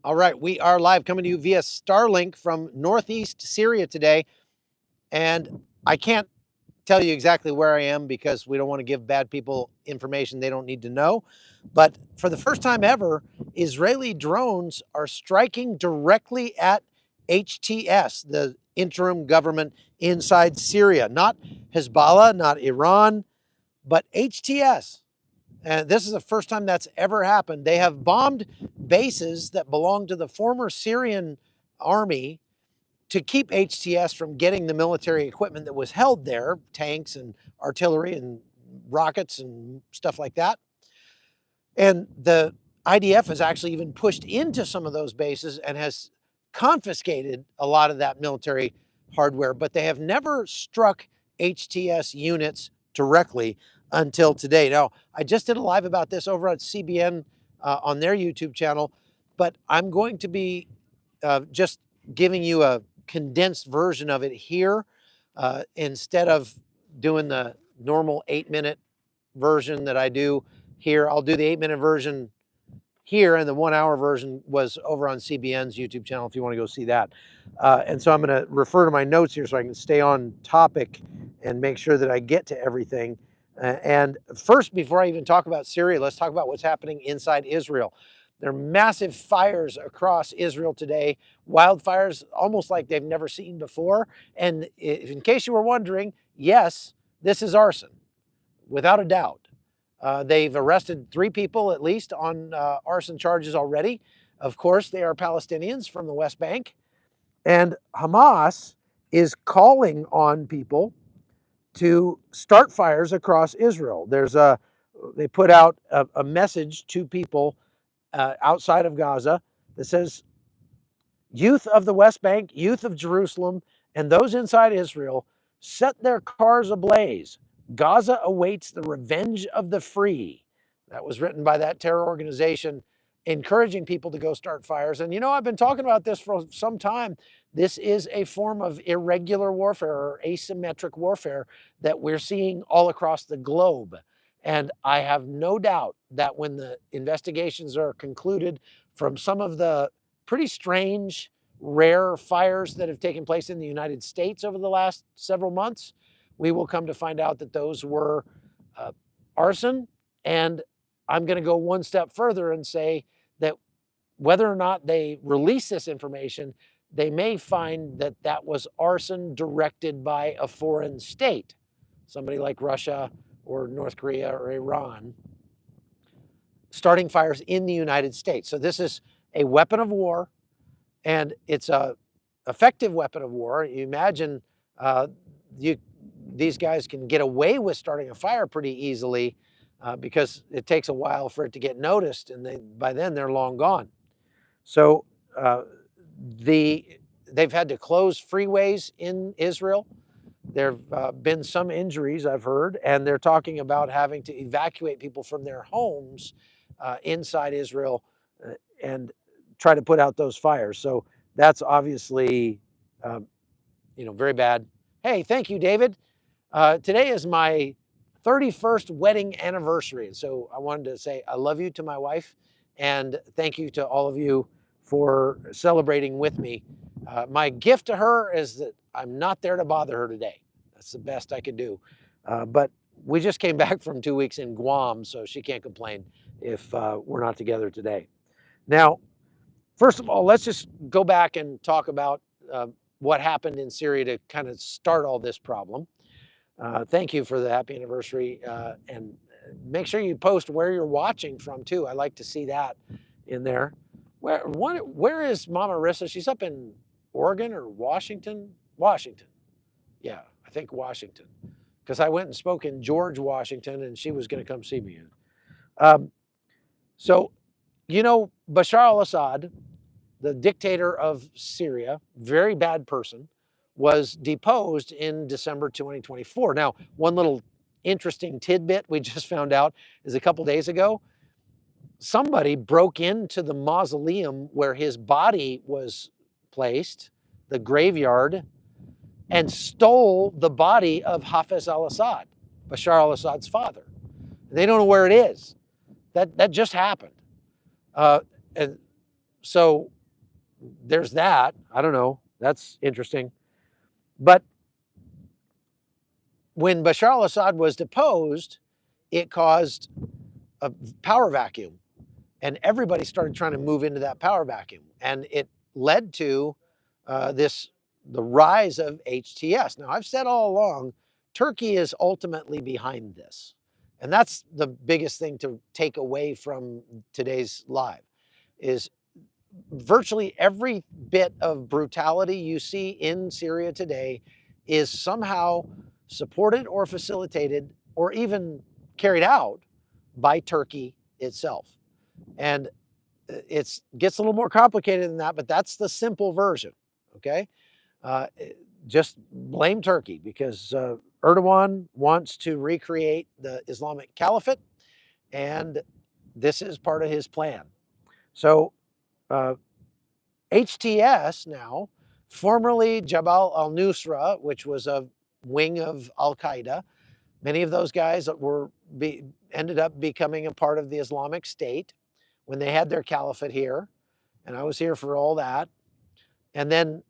All right, we are live coming to you via Starlink from northeast Syria today. And I can't tell you exactly where I am because we don't want to give bad people information they don't need to know. But for the first time ever, Israeli drones are striking directly at HTS, the interim government inside Syria. Not Hezbollah, not Iran, but HTS. And this is the first time that's ever happened. They have bombed bases that belong to the former Syrian army to keep HTS from getting the military equipment that was held there, tanks and artillery and rockets and stuff like that. And the IDF has actually even pushed into some of those bases and has confiscated a lot of that military hardware, but they have never struck HTS units directly until today. Now, I just did a live about this over at CBN on their YouTube channel, but I'm going to be just giving you a condensed version of it here instead of doing the normal 8-minute version that I do here. I'll do the 8-minute version here, and the 1-hour version was over on CBN's YouTube channel if you want to go see that. And so I'm going to refer to my notes here so I can stay on topic and make sure that I get to everything. And first, before I even talk about Syria, let's talk about what's happening inside Israel. There are massive fires across Israel today, wildfires almost like they've never seen before. And in case you were wondering, yes, this is arson, without a doubt. They've arrested 3 people at least on arson charges already. Of course, they are Palestinians from the West Bank. And Hamas is calling on people to start fires across Israel. They put out a message to people outside of Gaza that says, youth of the West Bank, youth of Jerusalem, and those inside Israel, set their cars ablaze. Gaza awaits the revenge of the free. That was written by that terror organization, encouraging people to go start fires. And you know, I've been talking about this for some time. This is a form of irregular warfare or asymmetric warfare that we're seeing all across the globe. And I have no doubt that when the investigations are concluded from some of the pretty strange, rare fires that have taken place in the United States over the last several months, we will come to find out that those were arson. And I'm going to go one step further and say that whether or not they release this information, they may find that that was arson directed by a foreign state, somebody like Russia or North Korea or Iran, starting fires in the United States. So this is a weapon of war, and it's a effective weapon of war. You imagine these guys can get away with starting a fire pretty easily because it takes a while for it to get noticed, and by then they're long gone. So they've had to close freeways in Israel. There have been some injuries, I've heard, and they're talking about having to evacuate people from their homes inside Israel and try to put out those fires. So that's obviously, very bad. Hey, thank you, David. Today is my 31st wedding anniversary. And so I wanted to say I love you to my wife, and thank you to all of you for celebrating with me. My gift to her is that I'm not there to bother her today. That's the best I could do. But we just came back from 2 weeks in Guam, so she can't complain if we're not together today. Now, first of all, let's just go back and talk about what happened in Syria to kind of start all this problem. Thank you for the happy anniversary, and make sure you post where you're watching from too. I like to see that in there. Where is Mama Rissa? She's up in Oregon or Washington? Washington. Yeah, I think Washington. Because I went and spoke in George, Washington, and she was going to come see me. So, Bashar al-Assad, the dictator of Syria, very bad person, was deposed in December 2024. Now, one little interesting tidbit we just found out is a couple days ago, somebody broke into the mausoleum where his body was placed, the graveyard, and stole the body of Hafez al-Assad, Bashar al-Assad's father. They don't know where it is. That just happened. And So there's that. I don't know. That's interesting. But when Bashar al-Assad was deposed, it caused a power vacuum. And everybody started trying to move into that power vacuum. And it led to the rise of HTS. Now, I've said all along, Turkey is ultimately behind this. And that's the biggest thing to take away from today's live is virtually every bit of brutality you see in Syria today is somehow supported or facilitated or even carried out by Turkey itself. And it gets a little more complicated than that, but that's the simple version, okay? Just blame Turkey because Erdogan wants to recreate the Islamic Caliphate, and this is part of his plan. So HTS now, formerly Jabal al-Nusra, which was a wing of al-Qaeda, many of those guys ended up becoming a part of the Islamic State when they had their caliphate here, and I was here for all that. And then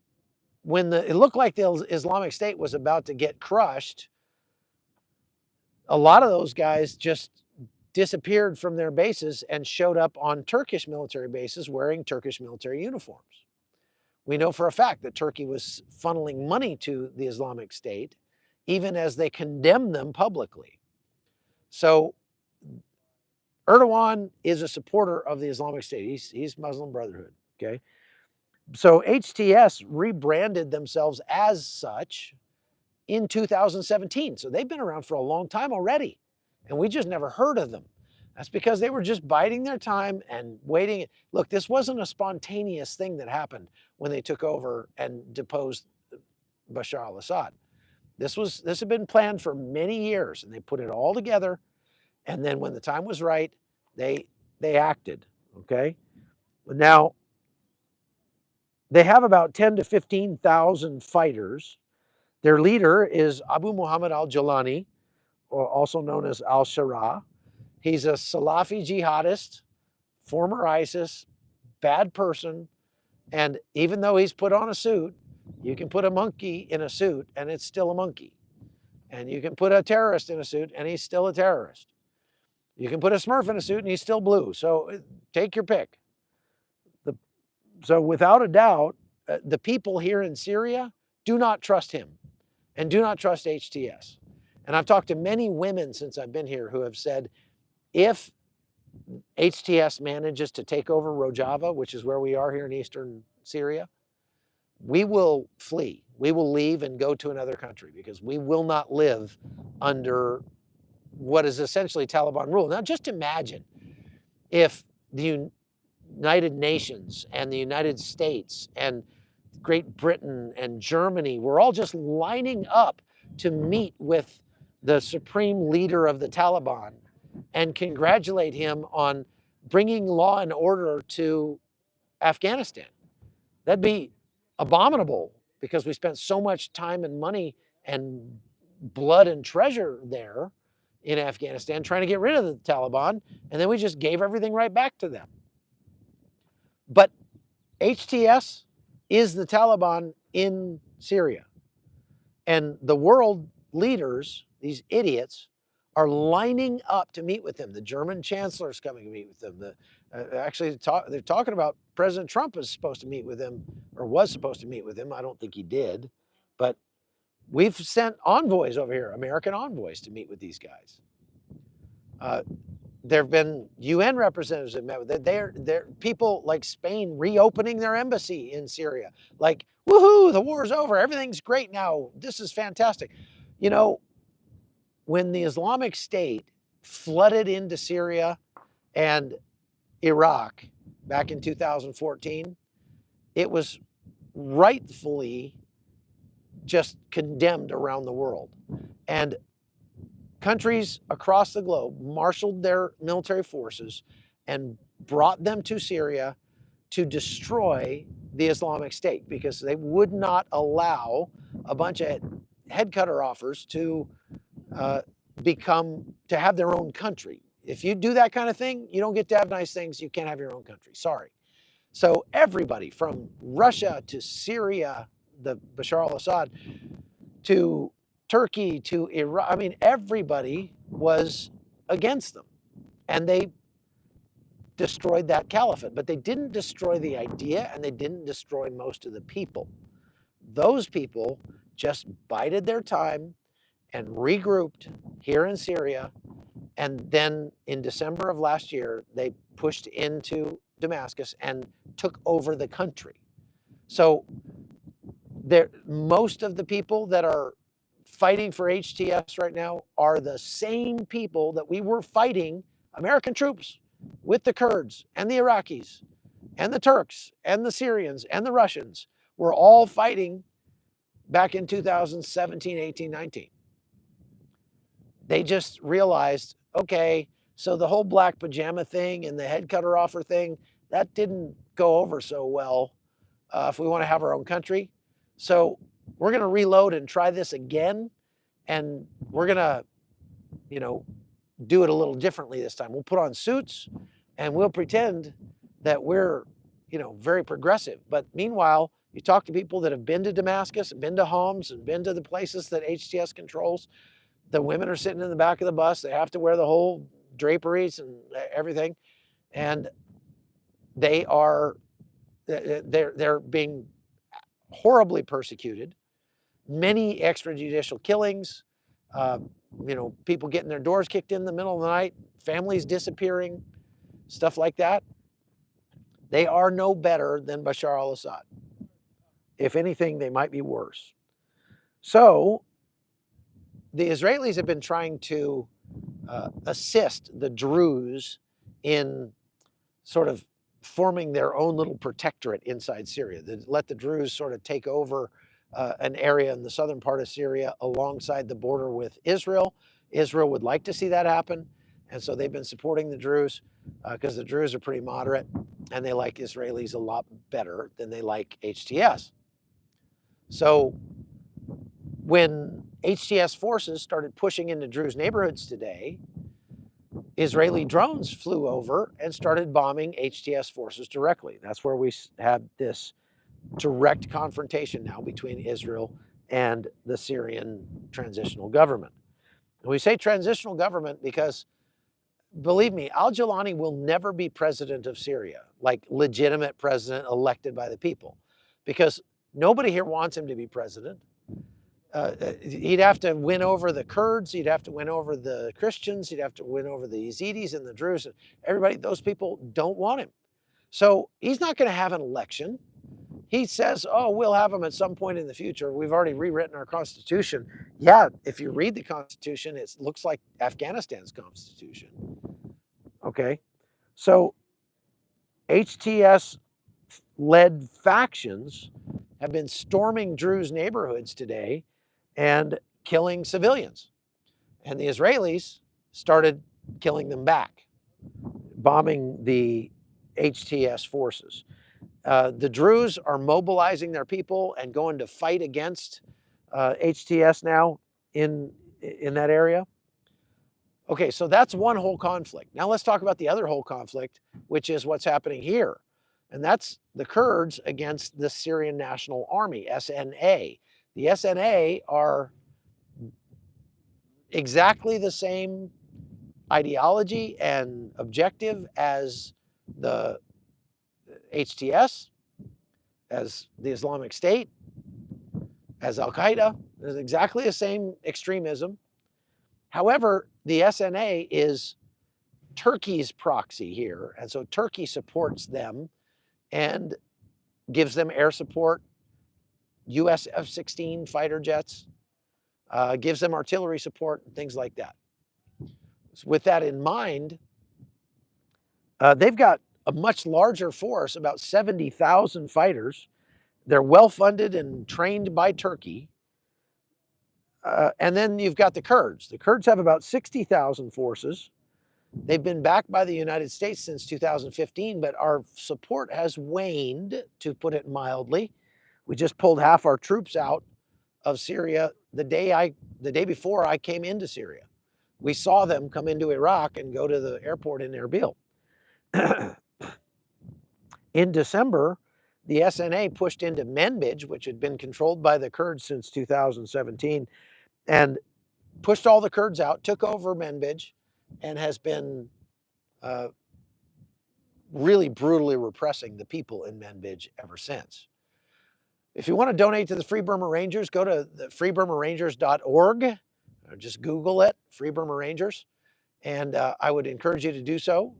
when it looked like the Islamic State was about to get crushed, a lot of those guys just disappeared from their bases and showed up on Turkish military bases wearing Turkish military uniforms. We know for a fact that Turkey was funneling money to the Islamic State, even as they condemned them publicly. So Erdogan is a supporter of the Islamic State. He's Muslim Brotherhood, okay? So HTS rebranded themselves as such in 2017. So they've been around for a long time already, and we just never heard of them. That's because they were just biding their time and waiting. Look, this wasn't a spontaneous thing that happened when they took over and deposed Bashar al-Assad. This had been planned for many years, and they put it all together. And then when the time was right, they acted, okay? Now, they have about 10 to 15,000 fighters. Their leader is Abu Muhammad al-Jalani, or also known as al-Shara. He's a Salafi jihadist, former ISIS, bad person. And even though he's put on a suit, you can put a monkey in a suit and it's still a monkey. And you can put a terrorist in a suit and he's still a terrorist. You can put a Smurf in a suit and he's still blue. So take your pick. So without a doubt, the people here in Syria do not trust him and do not trust HTS. And I've talked to many women since I've been here who have said, if HTS manages to take over Rojava, which is where we are here in eastern Syria, we will flee. We will leave and go to another country because we will not live under what is essentially Taliban rule. Now, just imagine if the United Nations and the United States and Great Britain and Germany were all just lining up to meet with the supreme leader of the Taliban and congratulate him on bringing law and order to Afghanistan. That'd be abominable because we spent so much time and money and blood and treasure there in Afghanistan trying to get rid of the Taliban, and then we just gave everything right back to them. But HTS is the Taliban in Syria. And the world leaders, these idiots, are lining up to meet with them. The German chancellor is coming to meet with them. They're talking about President Trump is supposed to meet with him, or was supposed to meet with him. I don't think he did. But we've sent envoys over here, American envoys, to meet with these guys. There have been UN representatives that met with them. They're people like Spain reopening their embassy in Syria. Like, woohoo, the war's over. Everything's great now. This is fantastic. You know, when the Islamic State flooded into Syria and Iraq back in 2014, it was rightfully just condemned around the world. And countries across the globe marshaled their military forces and brought them to Syria to destroy the Islamic State because they would not allow a bunch of head cutter offers to have their own country. If you do that kind of thing, you don't get to have nice things. You can't have your own country. Sorry. So everybody from Russia to Syria, the Bashar al-Assad, to Turkey, to Iraq, I mean, everybody was against them. And they destroyed that caliphate, but they didn't destroy the idea and they didn't destroy most of the people. Those people just bided their time and regrouped here in Syria. And then in December of last year, they pushed into Damascus and took over the country. So most of the people that are fighting for HTS right now are the same people that we were fighting, American troops, with the Kurds and the Iraqis and the Turks and the Syrians and the Russians. We're all fighting back in 2017, 18, 19. They just realized, okay, so the whole black pajama thing and the head cutter offer thing, that didn't go over so well if we want to have our own country. So we're going to reload and try this again. And we're going to, do it a little differently this time. We'll put on suits and we'll pretend that we're, very progressive. But meanwhile, you talk to people that have been to Damascus and been to Homs and been to the places that HTS controls. The women are sitting in the back of the bus. They have to wear the whole draperies and everything. And they're being horribly persecuted. Many extrajudicial killings, people getting their doors kicked in the middle of the night, families disappearing, stuff like that. They are no better than Bashar al-Assad. If anything, they might be worse. So the Israelis have been trying to assist the Druze in sort of forming their own little protectorate inside Syria, let the Druze sort of take over an area in the southern part of Syria alongside the border with Israel. Israel would like to see that happen. And so they've been supporting the Druze because the Druze are pretty moderate and they like Israelis a lot better than they like HTS. So when HTS forces started pushing into Druze neighborhoods today, Israeli drones flew over and started bombing HTS forces directly. That's where we have this direct confrontation now between Israel and the Syrian transitional government. And we say transitional government because, believe me, al-Jilani will never be president of Syria, like legitimate president elected by the people, because nobody here wants him to be president. He'd have to win over the Kurds, he'd have to win over the Christians, he'd have to win over the Yazidis and the Druze. Everybody, those people don't want him. So he's not going to have an election. He says, oh, we'll have him at some point in the future. We've already rewritten our constitution. Yeah, if you read the constitution, it looks like Afghanistan's constitution. Okay, so HTS-led factions have been storming Druze neighborhoods today and killing civilians. And the Israelis started killing them back, bombing the HTS forces. The Druze are mobilizing their people and going to fight against HTS now in that area. Okay, so that's one whole conflict. Now let's talk about the other whole conflict, which is what's happening here. And that's the Kurds against the Syrian National Army, SNA. The SNA are exactly the same ideology and objective as the HTS, as the Islamic State, as Al-Qaeda. There's exactly the same extremism. However, the SNA is Turkey's proxy here. And so Turkey supports them and gives them air support, US F-16 fighter jets, gives them artillery support, and things like that. So with that in mind, they've got a much larger force, about 70,000 fighters. They're well-funded and trained by Turkey. And then you've got the Kurds. The Kurds have about 60,000 forces. They've been backed by the United States since 2015, but our support has waned, to put it mildly. We just pulled half our troops out of Syria the day before I came into Syria. We saw them come into Iraq and go to the airport in Erbil. In December, the SNA pushed into Manbij, which had been controlled by the Kurds since 2017, and pushed all the Kurds out, took over Manbij, and has been really brutally repressing the people in Manbij ever since. If you want to donate to the Free Burma Rangers, go to the freeburmarangers.org, or just Google it, Free Burma Rangers, and I would encourage you to do so.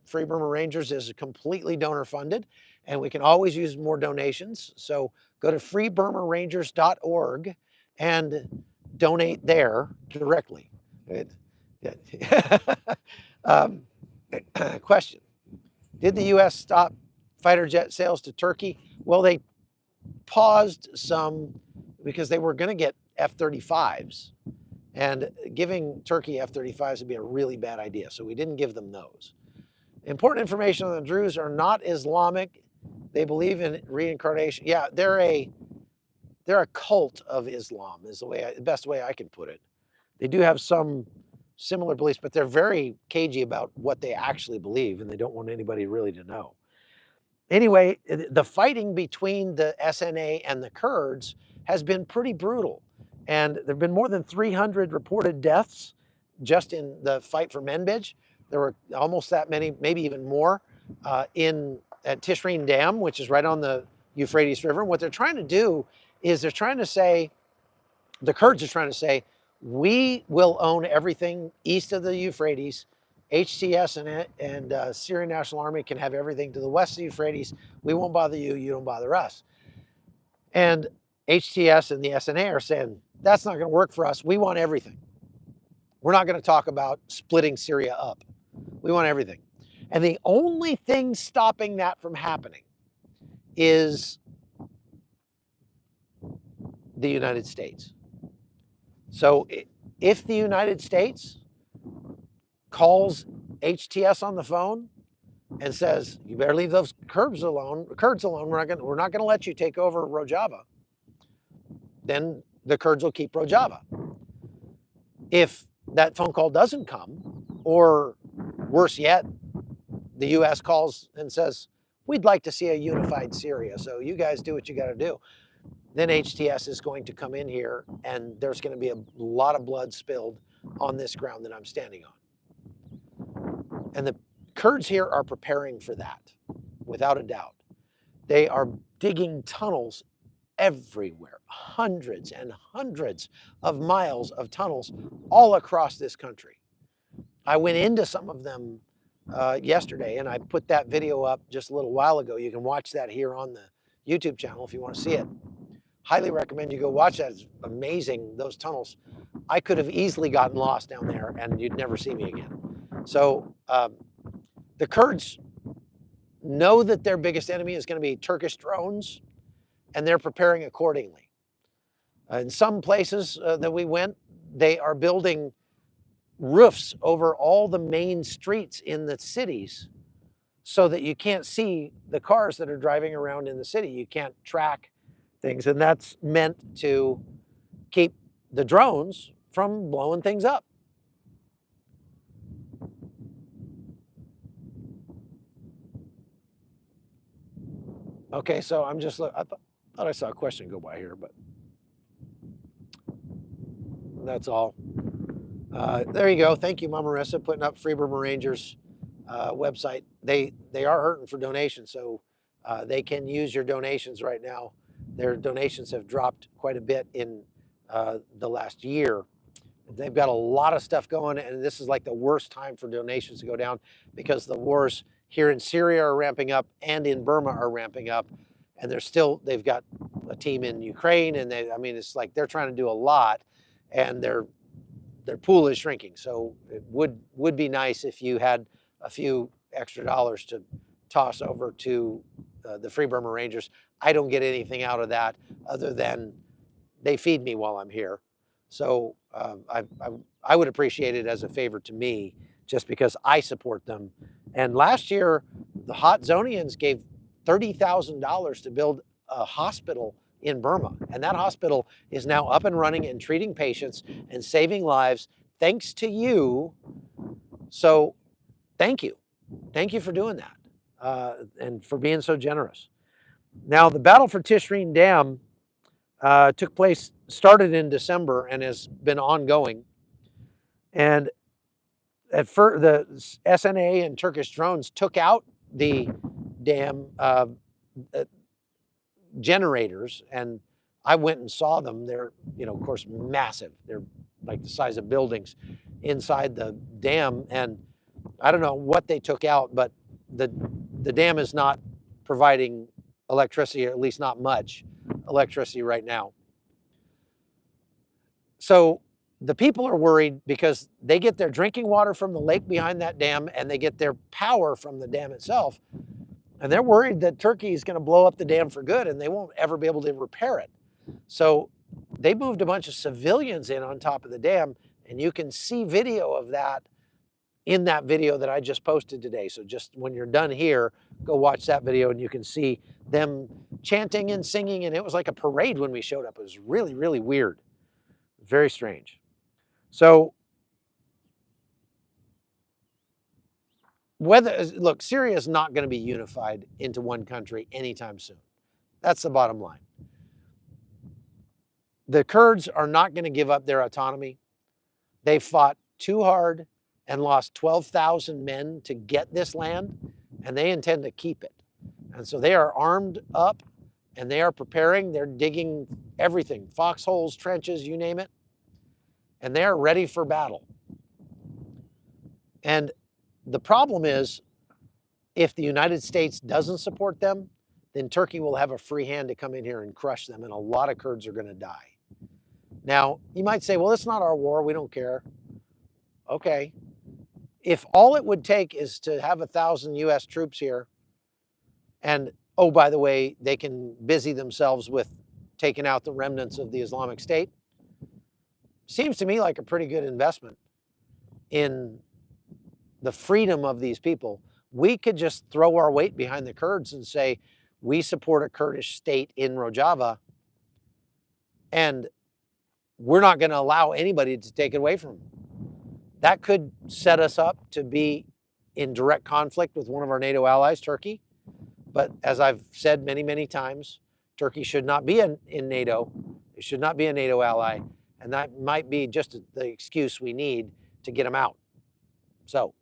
Free Burma Rangers is completely donor funded, and we can always use more donations. So go to freeburmarangers.org and donate there directly. Question. Did the U.S. stop fighter jet sales to Turkey? Well, they paused some because they were going to get F-35s. And giving Turkey F-35s would be a really bad idea. So we didn't give them those. Important information on the Druze are not Islamic. They believe in reincarnation. Yeah, they're a cult of Islam is the best way I can put it. They do have some similar beliefs, but they're very cagey about what they actually believe, and they don't want anybody really to know. Anyway, the fighting between the SNA and the Kurds has been pretty brutal. And there have been more than 300 reported deaths just in the fight for Manbij. There were almost that many, maybe even more, at Tishrin Dam, which is right on the Euphrates River. And what they're trying to do is the Kurds are trying to say, we will own everything east of the Euphrates. HTS and Syrian National Army can have everything to the west of the Euphrates. We won't bother you, you don't bother us. And HTS and the SNA are saying, that's not going to work for us. We want everything. We're not going to talk about splitting Syria up. We want everything. And the only thing stopping that from happening is the United States. So if the United States calls HTS on the phone and says, you better leave those Kurds alone. We're not going to let you take over Rojava. Then the Kurds will keep Rojava. If that phone call doesn't come, or worse yet, the U.S. calls and says, we'd like to see a unified Syria, so you guys do what you got to do. Then HTS is going to come in here, and there's going to be a lot of blood spilled on this ground that I'm standing on. And the Kurds here are preparing for that, without a doubt. They are digging tunnels everywhere, hundreds and hundreds of miles of tunnels all across this country. I went into some of them yesterday, and I put that video up just a little while ago. You can watch that here on the YouTube channel if you want to see it. Highly recommend you go watch that. It's amazing, those tunnels. I could have easily gotten lost down there, and you'd never see me again. So the Kurds know that their biggest enemy is going to be Turkish drones, and they're preparing accordingly. In some places that we went, they are building roofs over all the main streets in the cities so that you can't see the cars that are driving around in the city. You can't track things, and that's meant to keep the drones from blowing things up. Okay, so I'm just, I thought I saw a question go by here, but that's all. There you go. Thank you, Mama Marissa, putting up Free Burma Rangers website. They are hurting for donations, so they can use your donations right now. Their donations have dropped quite a bit in the last year. They've got a lot of stuff going, and this is like the worst time for donations to go down because the wars here in Syria are ramping up and in Burma are ramping up. And they've got a team in Ukraine, and it's like they're trying to do a lot, and their pool is shrinking. So it would be nice if you had a few extra dollars to toss over to the Free Burma Rangers. I don't get anything out of that other than they feed me while I'm here. So I would appreciate it as a favor to me, just because I support them. And last year, the Hot Zonians gave $30,000 to build a hospital in Burma. And that hospital is now up and running and treating patients and saving lives thanks to you. So thank you. Thank you for doing that. and for being so generous. Now, the battle for Tishrin Dam started in December and has been ongoing. And at first, the SNA and Turkish drones took out the dam generators, and I went and saw them. They're, of course, massive. They're like the size of buildings inside the dam, and I don't know what they took out, but the dam is not providing electricity, or at least not much electricity right now. So the people are worried because they get their drinking water from the lake behind that dam, and they get their power from the dam itself. And they're worried that Turkey is going to blow up the dam for good and they won't ever be able to repair it. So they moved a bunch of civilians in on top of the dam, and you can see video of that in that video that I just posted today. So just when you're done here, go watch that video and you can see them chanting and singing. And it was like a parade when we showed up. It was really, really weird. Very strange. So look, Syria is not going to be unified into one country anytime soon. That's the bottom line. The Kurds are not going to give up their autonomy. They fought too hard and lost 12,000 men to get this land, and they intend to keep it. And so they are armed up, and they are preparing. They're digging everything, foxholes, trenches, you name it, and they are ready for battle. And the problem is, if the United States doesn't support them, then Turkey will have a free hand to come in here and crush them, and a lot of Kurds are going to die. Now, you might say, well, it's not our war. We don't care. Okay. If all it would take is to have 1,000 U.S. troops here, and, oh, by the way, they can busy themselves with taking out the remnants of the Islamic State, seems to me like a pretty good investment in the freedom of these people. We could just throw our weight behind the Kurds and say, we support a Kurdish state in Rojava, and we're not going to allow anybody to take it away from them. That could set us up to be in direct conflict with one of our NATO allies, Turkey. But as I've said many, many times, Turkey should not be in NATO. It should not be a NATO ally. And that might be just the excuse we need to get them out. So,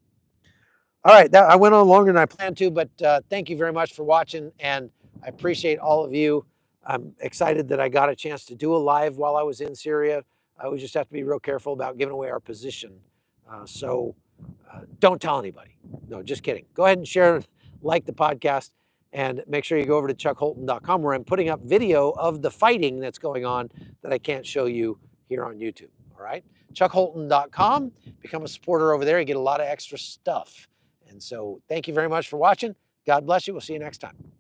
all right, I went on longer than I planned to, but thank you very much for watching, and I appreciate all of you. I'm excited that I got a chance to do a live while I was in Syria. We just have to be real careful about giving away our position. So don't tell anybody. No, just kidding. Go ahead and share, like the podcast, and make sure you go over to chuckholton.com, where I'm putting up video of the fighting that's going on that I can't show you here on YouTube. All right, chuckholton.com. Become a supporter over there. You get a lot of extra stuff. And so thank you very much for watching. God bless you. We'll see you next time.